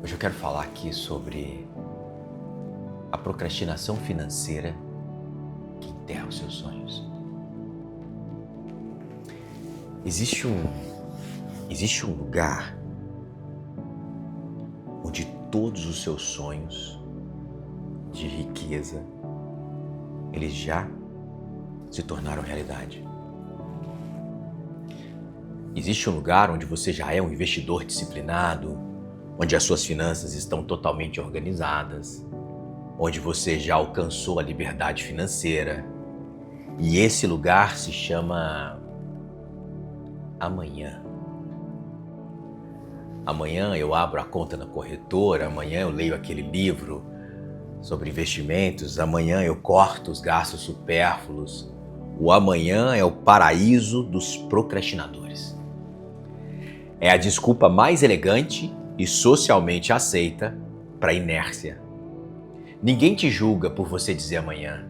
Hoje eu quero falar aqui sobre a procrastinação financeira que enterra os seus sonhos. Existe um lugar onde todos os seus sonhos de riqueza, eles já se tornaram realidade. Existe um lugar onde você já é um investidor disciplinado, onde as suas finanças estão totalmente organizadas, onde você já alcançou a liberdade financeira. E esse lugar se chama amanhã. Amanhã eu abro a conta na corretora, amanhã eu leio aquele livro sobre investimentos, amanhã eu corto os gastos supérfluos. O amanhã é o paraíso dos procrastinadores. É a desculpa mais elegante e socialmente aceita para a inércia. Ninguém te julga por você dizer amanhã.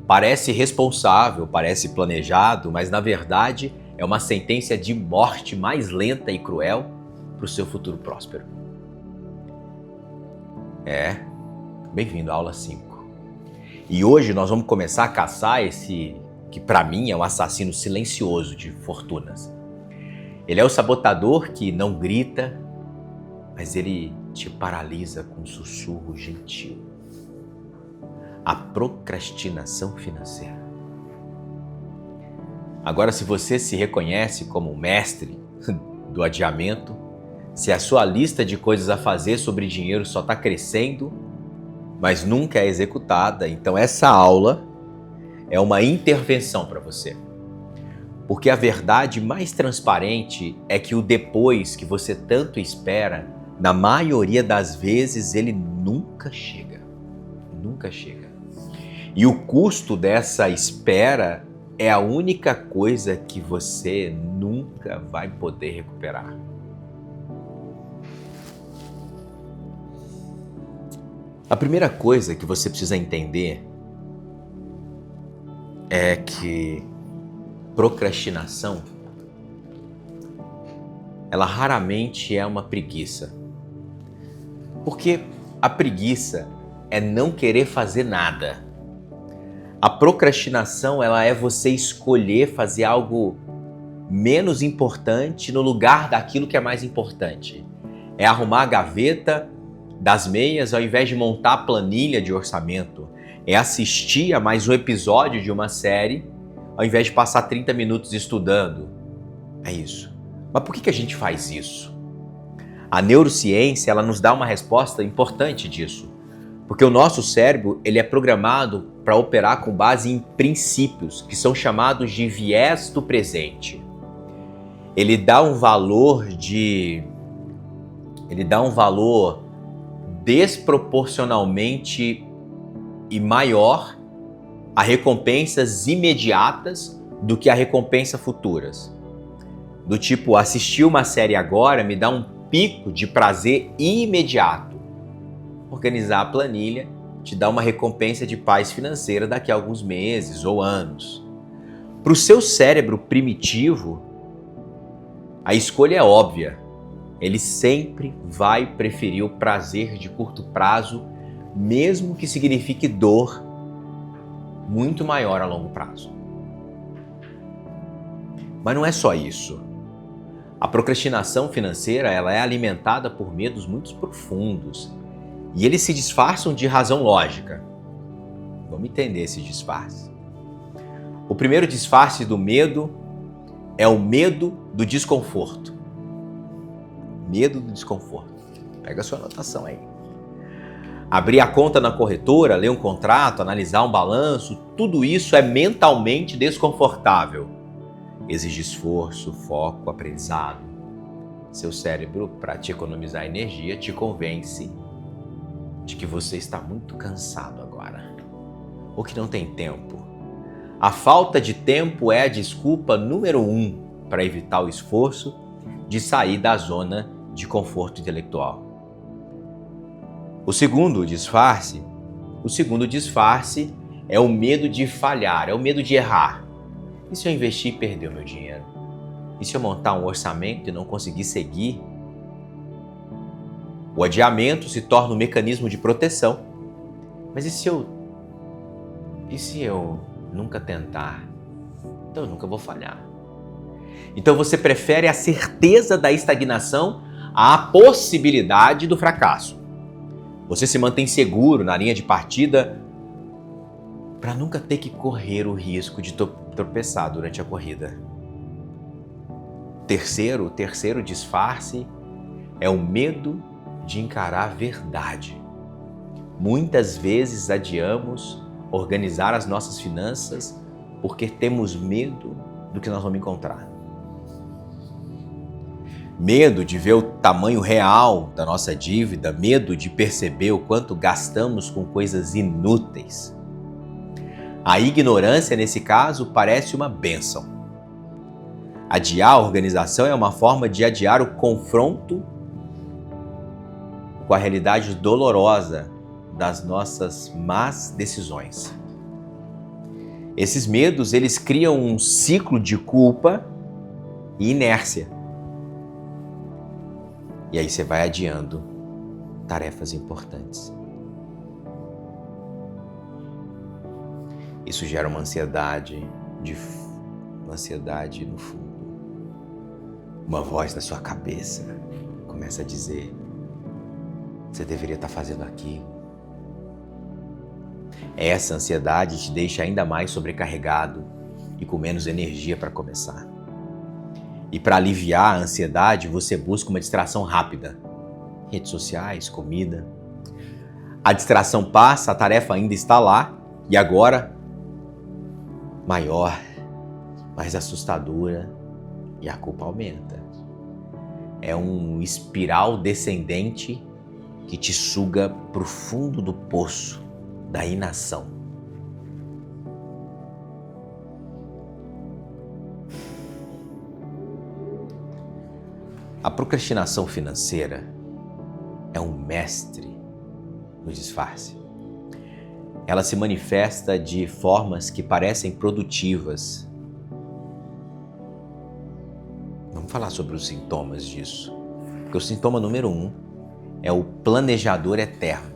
Parece responsável, parece planejado, mas na verdade é uma sentença de morte mais lenta e cruel para o seu futuro próspero. Bem-vindo à aula 5. E hoje nós vamos começar a caçar esse que para mim é um assassino silencioso de fortunas. Ele é o sabotador que não grita, mas ele te paralisa com um sussurro gentil. A procrastinação financeira. Agora, se você se reconhece como um mestre do adiamento, se a sua lista de coisas a fazer sobre dinheiro só está crescendo, mas nunca é executada, então essa aula é uma intervenção para você. Porque a verdade mais transparente é que o depois que você tanto espera, na maioria das vezes, ele nunca chega. Nunca chega. E o custo dessa espera é a única coisa que você nunca vai poder recuperar. A primeira coisa que você precisa entender é que procrastinação, ela raramente é uma preguiça. Porque a preguiça é não querer fazer nada. A procrastinação, ela é você escolher fazer algo menos importante no lugar daquilo que é mais importante. É arrumar a gaveta das meias ao invés de montar a planilha de orçamento. É assistir a mais um episódio de uma série ao invés de passar 30 minutos estudando. É isso. Mas por que a gente faz isso? A neurociência, ela nos dá uma resposta importante disso. Porque o nosso cérebro, ele é programado para operar com base em princípios, que são chamados de viés do presente. Ele dá um valor desproporcionalmente e maior a recompensas imediatas do que a recompensa futuras. Do tipo, assistir uma série agora me dá um pico de prazer imediato. Organizar a planilha te dá uma recompensa de paz financeira daqui a alguns meses ou anos. Para o seu cérebro primitivo, a escolha é óbvia. Ele sempre vai preferir o prazer de curto prazo, mesmo que signifique dor muito maior a longo prazo. Mas não é só isso. A procrastinação financeira, ela é alimentada por medos muito profundos e eles se disfarçam de razão lógica. Vamos entender esse disfarce. O primeiro disfarce do medo é o medo do desconforto. Medo do desconforto. Pega a sua anotação aí. Abrir a conta na corretora, ler um contrato, analisar um balanço, tudo isso é mentalmente desconfortável. Exige esforço, foco, aprendizado. Seu cérebro, para te economizar energia, te convence de que você está muito cansado agora, ou que não tem tempo. A falta de tempo é a desculpa número 1 para evitar o esforço de sair da zona de conforto intelectual. O segundo disfarce é o medo de falhar, é o medo de errar. E se eu investir e perder o meu dinheiro? E se eu montar um orçamento e não conseguir seguir? O adiamento se torna um mecanismo de proteção. Mas e se eu nunca tentar? Então eu nunca vou falhar. Então você prefere a certeza da estagnação à possibilidade do fracasso. Você se mantém seguro na linha de partida para nunca ter que correr o risco de tropeçar durante a corrida. O terceiro disfarce é o medo de encarar a verdade. Muitas vezes adiamos organizar as nossas finanças porque temos medo do que nós vamos encontrar. Medo de ver o tamanho real da nossa dívida, medo de perceber o quanto gastamos com coisas inúteis. A ignorância, nesse caso, parece uma bênção. Adiar a organização é uma forma de adiar o confronto com a realidade dolorosa das nossas más decisões. Esses medos, eles criam um ciclo de culpa e inércia. E aí você vai adiando tarefas importantes. Isso gera uma ansiedade no fundo. Uma voz na sua cabeça começa a dizer: você deveria estar fazendo aquilo. Essa ansiedade te deixa ainda mais sobrecarregado e com menos energia para começar. E para aliviar a ansiedade, você busca uma distração rápida. Redes sociais, comida. A distração passa, a tarefa ainda está lá e agora maior, mais assustadora e a culpa aumenta. É um espiral descendente que te suga para o fundo do poço da inação. A procrastinação financeira é um mestre no disfarce. Ela se manifesta de formas que parecem produtivas. Vamos falar sobre os sintomas disso. Porque o sintoma número 1 é o planejador eterno.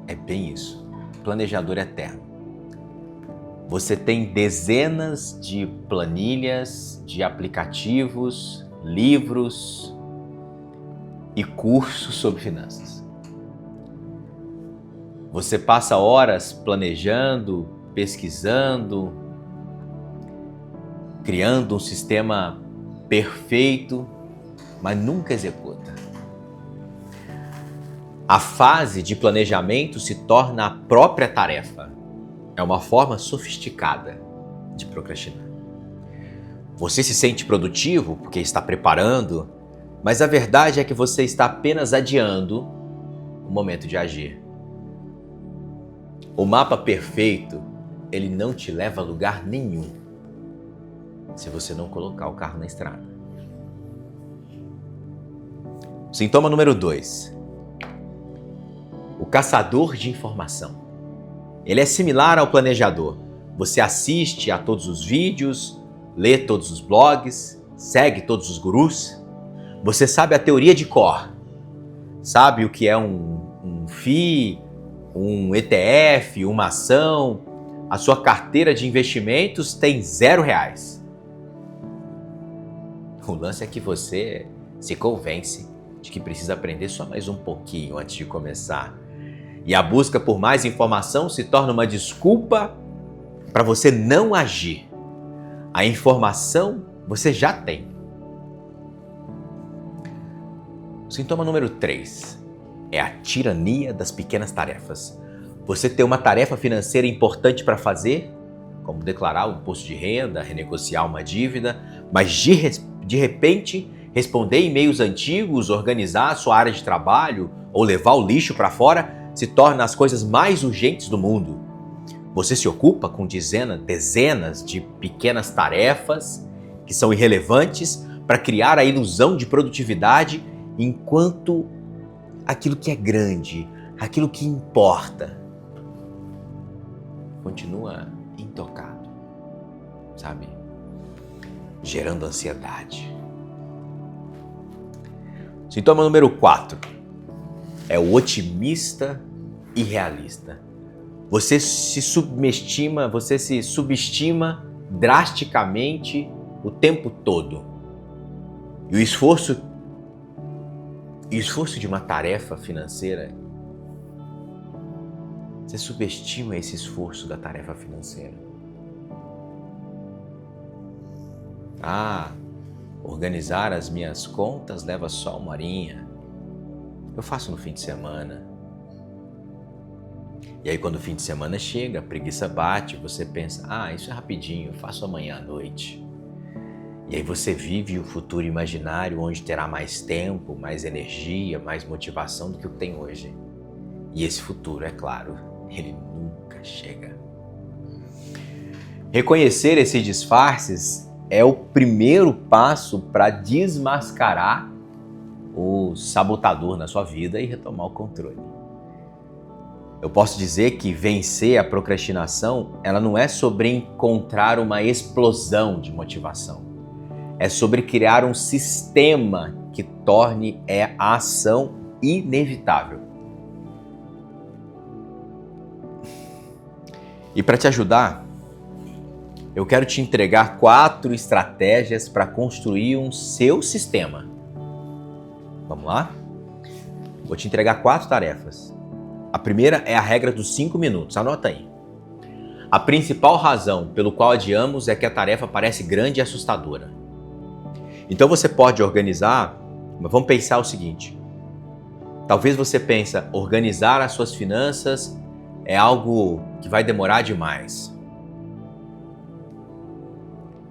É bem isso, planejador eterno. Você tem dezenas de planilhas, de aplicativos, livros e cursos sobre finanças. Você passa horas planejando, pesquisando, criando um sistema perfeito, mas nunca executa. A fase de planejamento se torna a própria tarefa. É uma forma sofisticada de procrastinar. Você se sente produtivo porque está preparando, mas a verdade é que você está apenas adiando o momento de agir. O mapa perfeito, ele não te leva a lugar nenhum se você não colocar o carro na estrada. Sintoma número 2. O caçador de informação. Ele é similar ao planejador. Você assiste a todos os vídeos, lê todos os blogs, segue todos os gurus. Você sabe a teoria de cor. Sabe o que é um FII, um ETF, uma ação. A sua carteira de investimentos tem R$0. O lance é que você se convence de que precisa aprender só mais um pouquinho antes de começar. E a busca por mais informação se torna uma desculpa para você não agir. A informação você já tem. Sintoma número 3 é a tirania das pequenas tarefas. Você tem uma tarefa financeira importante para fazer, como declarar o imposto de renda, renegociar uma dívida, mas de repente responder e-mails antigos, organizar a sua área de trabalho ou levar o lixo para fora se torna as coisas mais urgentes do mundo. Você se ocupa com dezenas de pequenas tarefas que são irrelevantes para criar a ilusão de produtividade, enquanto aquilo que é grande, aquilo que importa, continua intocado, sabe? Gerando ansiedade. Sintoma número 4 é o otimista e realista. Você se subestima drasticamente o tempo todo. E o esforço de uma tarefa financeira, você subestima esse esforço da tarefa financeira. Organizar as minhas contas leva só 1 horinha. Eu faço no fim de semana. E aí quando o fim de semana chega, a preguiça bate, você pensa, isso é rapidinho, eu faço amanhã à noite. E aí você vive o futuro imaginário onde terá mais tempo, mais energia, mais motivação do que o que tem hoje. E esse futuro, é claro, ele nunca chega. Reconhecer esses disfarces é o primeiro passo para desmascarar o sabotador na sua vida e retomar o controle. Eu posso dizer que vencer a procrastinação, ela não é sobre encontrar uma explosão de motivação. É sobre criar um sistema que torne a ação inevitável. E para te ajudar, eu quero te entregar 4 estratégias para construir um seu sistema. Vamos lá? Vou te entregar 4 tarefas. A primeira é a regra dos 5 minutos. Anota aí. A principal razão pelo qual adiamos é que a tarefa parece grande e assustadora. Então você pode organizar, mas vamos pensar o seguinte. Talvez você pense, organizar as suas finanças é algo que vai demorar demais.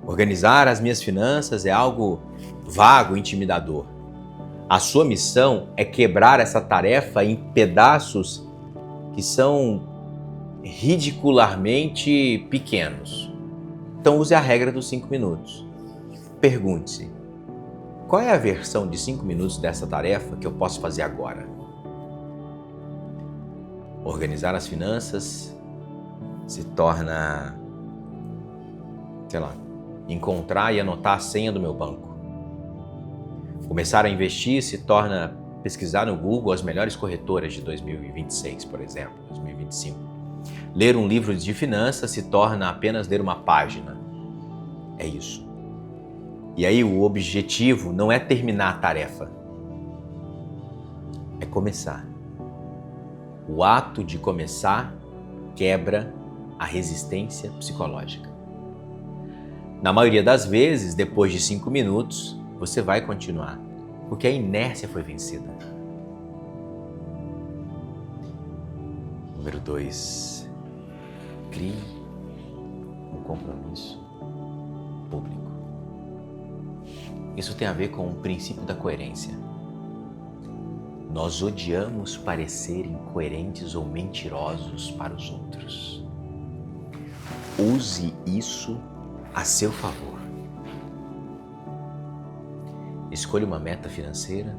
Organizar as minhas finanças é algo vago, intimidador. A sua missão é quebrar essa tarefa em pedaços que são ridicularmente pequenos. Então use a regra dos 5 minutos. Pergunte-se, qual é a versão de 5 minutos dessa tarefa que eu posso fazer agora? Organizar as finanças se torna, encontrar e anotar a senha do meu banco. Começar a investir se torna pesquisar no Google as melhores corretoras de 2026, por exemplo, 2025. Ler um livro de finanças se torna apenas ler uma página. É isso. E aí o objetivo não é terminar a tarefa, é começar. O ato de começar quebra a resistência psicológica. Na maioria das vezes, depois de 5 minutos, você vai continuar, porque a inércia foi vencida. Número 2, crie um compromisso público. Isso tem a ver com o princípio da coerência. Nós odiamos parecer incoerentes ou mentirosos para os outros. Use isso a seu favor. Escolha uma meta financeira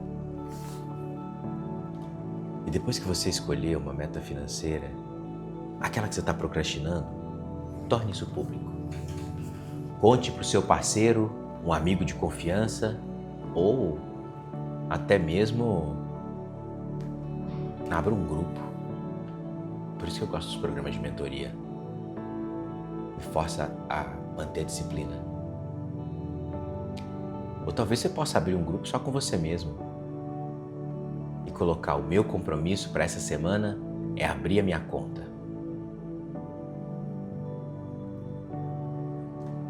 e depois que você escolher uma meta financeira, aquela que você está procrastinando, torne isso público. Conte para o seu parceiro, um amigo de confiança ou até mesmo abra um grupo. Por isso que eu gosto dos programas de mentoria. Me força a manter a disciplina. Ou talvez você possa abrir um grupo só com você mesmo e colocar o meu compromisso para essa semana é abrir a minha conta.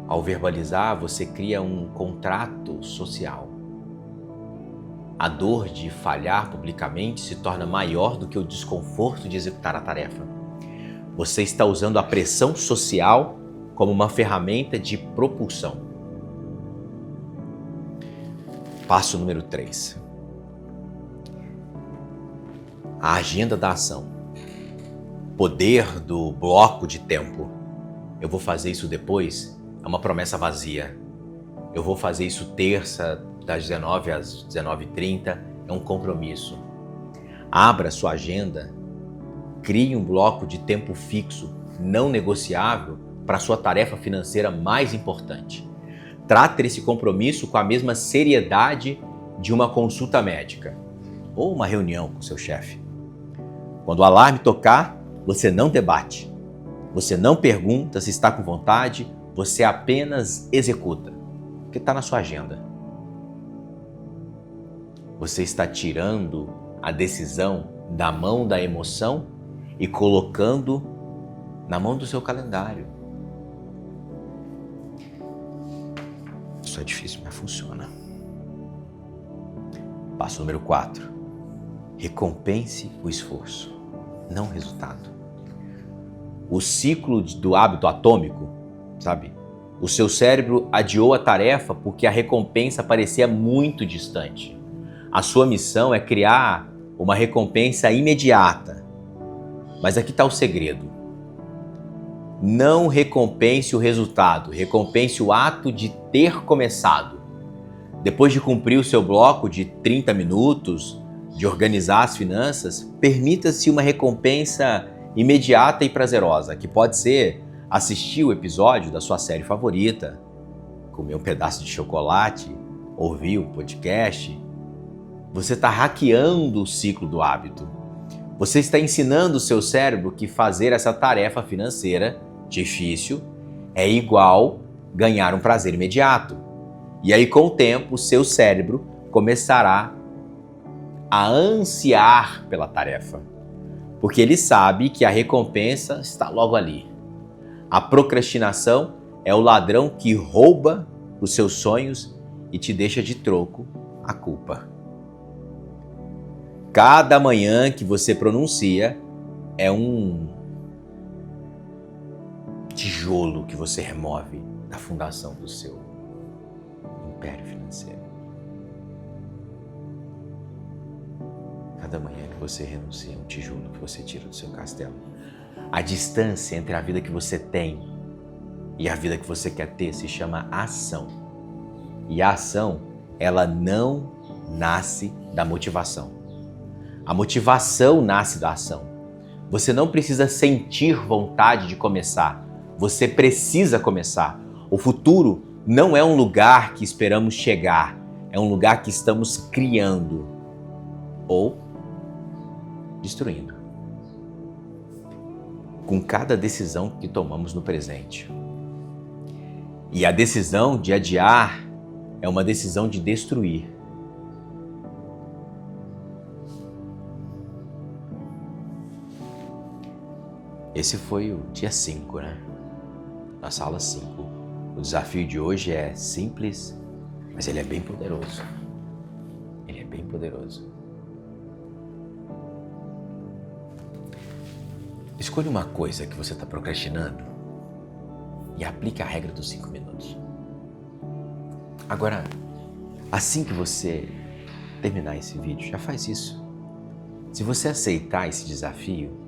Ao verbalizar, você cria um contrato social. A dor de falhar publicamente se torna maior do que o desconforto de executar a tarefa. Você está usando a pressão social como uma ferramenta de propulsão. Passo número 3. A agenda da ação. Poder do bloco de tempo. Eu vou fazer isso depois. É uma promessa vazia. Eu vou fazer isso terça, das 19 às 19h30, é um compromisso. Abra sua agenda, crie um bloco de tempo fixo, não negociável, para a sua tarefa financeira mais importante. Trate esse compromisso com a mesma seriedade de uma consulta médica ou uma reunião com seu chefe. Quando o alarme tocar, você não debate, você não pergunta se está com vontade, você apenas executa, porque está na sua agenda. Você está tirando a decisão da mão da emoção e colocando na mão do seu calendário. Isso é difícil, mas funciona. Passo número 4. Recompense o esforço, não o resultado. O ciclo do hábito atômico, sabe? O seu cérebro adiou a tarefa porque a recompensa parecia muito distante. A sua missão é criar uma recompensa imediata. Mas aqui está o segredo. Não recompense o resultado, recompense o ato de ter começado. Depois de cumprir o seu bloco de 30 minutos, de organizar as finanças, permita-se uma recompensa imediata e prazerosa, que pode ser assistir o episódio da sua série favorita, comer um pedaço de chocolate, ouvir o podcast. Você está hackeando o ciclo do hábito. Você está ensinando o seu cérebro que fazer essa tarefa financeira difícil é igual ganhar um prazer imediato. E aí, com o tempo, o seu cérebro começará a ansiar pela tarefa, porque ele sabe que a recompensa está logo ali. A procrastinação é o ladrão que rouba os seus sonhos e te deixa de troco a culpa. Cada manhã que você pronuncia é um tijolo que você remove da fundação do seu império financeiro. Cada manhã que você renuncia é um tijolo que você tira do seu castelo. A distância entre a vida que você tem e a vida que você quer ter se chama ação. E a ação, ela não nasce da motivação. A motivação nasce da ação. Você não precisa sentir vontade de começar. Você precisa começar. O futuro não é um lugar que esperamos chegar. É um lugar que estamos criando ou destruindo. Com cada decisão que tomamos no presente. E a decisão de adiar é uma decisão de destruir. Esse foi o dia 5, né? Nossa aula 5. O desafio de hoje é simples, mas ele é bem poderoso. Ele é bem poderoso. Escolha uma coisa que você está procrastinando e aplique a regra dos 5 minutos. Agora, assim que você terminar esse vídeo, já faz isso. Se você aceitar esse desafio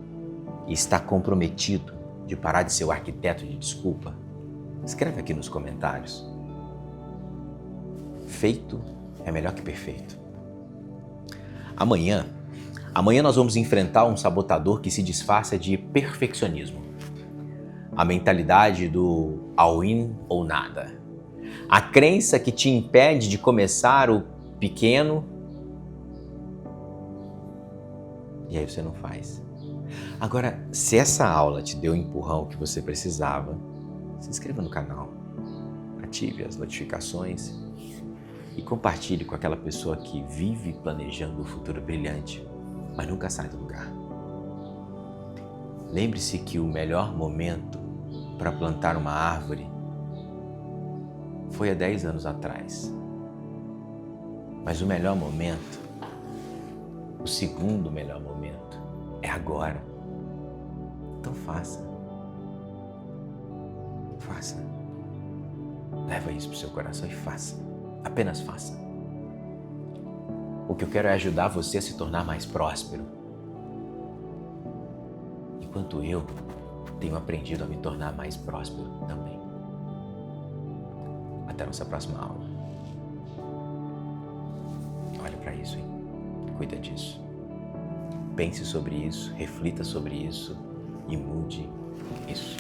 e está comprometido de parar de ser o arquiteto de desculpa, escreve aqui nos comentários. Feito é melhor que perfeito. Amanhã nós vamos enfrentar um sabotador que se disfarça de perfeccionismo. A mentalidade do all-in ou nada. A crença que te impede de começar o pequeno e aí você não faz. Agora, se essa aula te deu o empurrão que você precisava, se inscreva no canal, ative as notificações e compartilhe com aquela pessoa que vive planejando um futuro brilhante, mas nunca sai do lugar. Lembre-se que o melhor momento para plantar uma árvore foi há 10 anos atrás. Mas o melhor momento, o segundo melhor momento, é agora. Então faça. Faça. Leva isso pro seu coração e faça. Apenas faça. O que eu quero é ajudar você a se tornar mais próspero. Enquanto eu tenho aprendido a me tornar mais próspero também. Até a nossa próxima aula. Olha para isso, hein? Cuida disso. Pense sobre isso, reflita sobre isso e mude isso.